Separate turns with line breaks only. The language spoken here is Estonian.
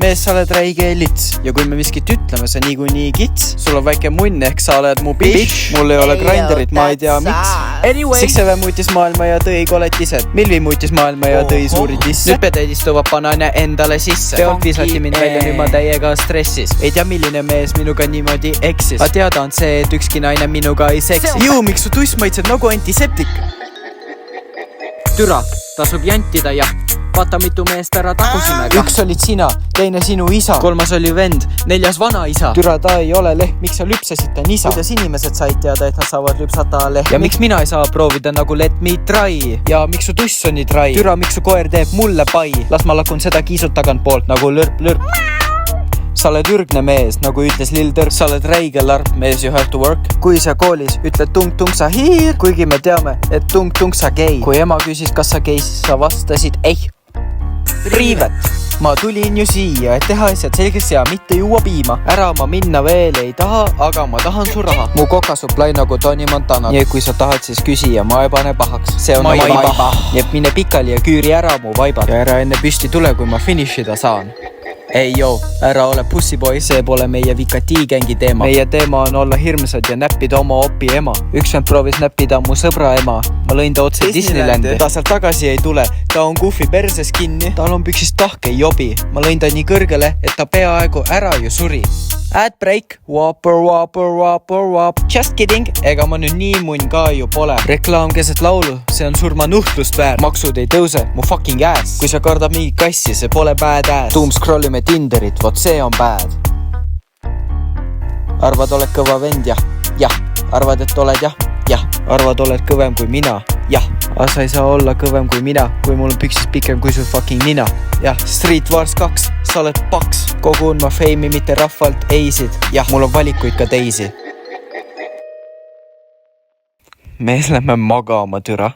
mees, sa oled räige lits ja kui me miskit ütleme, sa niikuinii kits. Sul on väike munn ehk sa oled mu bitch. Mul ei ole grinderit, ma ei tea miks. Sikseve muutis maailma ja tõi koletised. Milvi muutis maailma ja tõi suuri disse. Nüüd pedeid istuvad banane endale sisse. Pealt visati mind välja, nüüd ma täiega stressis. Ei tea, milline mees minuga niimoodi eksis. A teada on see, et ükski naine minuga ei seksi. Juu, miks su tuss maitseb nagu antiseptik? Türa, tasub jantida ja vaata mitu meest ära tagusime. Üks olid sina, teine sinu isa. Kolmas oli vend, neljas vanaisa. Türa, ta ei ole leht, miks sa lüpsasid ta nisa? Kuidas inimesed said teada, et nad saavad lüpsata leht? Ja miks mina ei saa proovida nagu let me try? Ja miks su tuss on nii trai? Türa, miks su koer teeb mulle pai? Las ma lakun seda kiisut tagant poolt nagu lörp. Sa oled ürgne mees, nagu ütles Lill Tõrk. Sa oled räige larp, mees, you have to work. Kui sa koolis ütled tung-tung sa hiir, kuigi me teame, et tung-tung sa gei. Kui ema küsis, kas sa gei, siis sa vastasid ei. Priivet, ma tulin ju siia, et teha asjad selgeks ja mitte juua piima. Ära ma minna veel ei taha, aga ma tahan su raha. Mu kokasuplai nagu Tony Montana. Nii et kui sa tahad, siis küsija, ma ei pane pahaks. See on maiba. Nii et mine pikali ja küüri ära mu vaibad. Ja ära enne püsti tule, kui ma finishida saan. Ei joo, ära ole pussiboi, see pole meie Vikati-gängi teema. Meie teema on olla hirmsad ja näppida oma opi ema. Üks vend proovis näppida mu sõbra ema. Ma lõin ta otse Disneylandi. Ta sealt tagasi ei tule, ta on kuufi perses kinni. Tal on püksist tahke jobi. Ma lõin ta nii kõrgele, et ta peaaegu ära ju suri. Ad break, whopper. Just kidding, ega ma nüüd nii munn ka ju pole. Reklaam keset laulu, see on surma nuhtlust väär. Maksud ei tõuse, mu fucking ass. Kui sa kardab mingi kassi, see pole bad ass. Tuum scrollime Tinderit, vot see on bad. Arvad oled kõva vend, jah. Arvad, et oled, jah. Arvad oled kõvem kui mina, jah. Aga sa ei saa olla kõvem kui mina, kui mul on püksis pikem kui su fucking nina. Jah, Street Wars 2, sa oled paks. Kogun ma feimi mitte rahvalt eisid. Jah, mul on valikuid ka teisi. Mees, lähme magama, türa.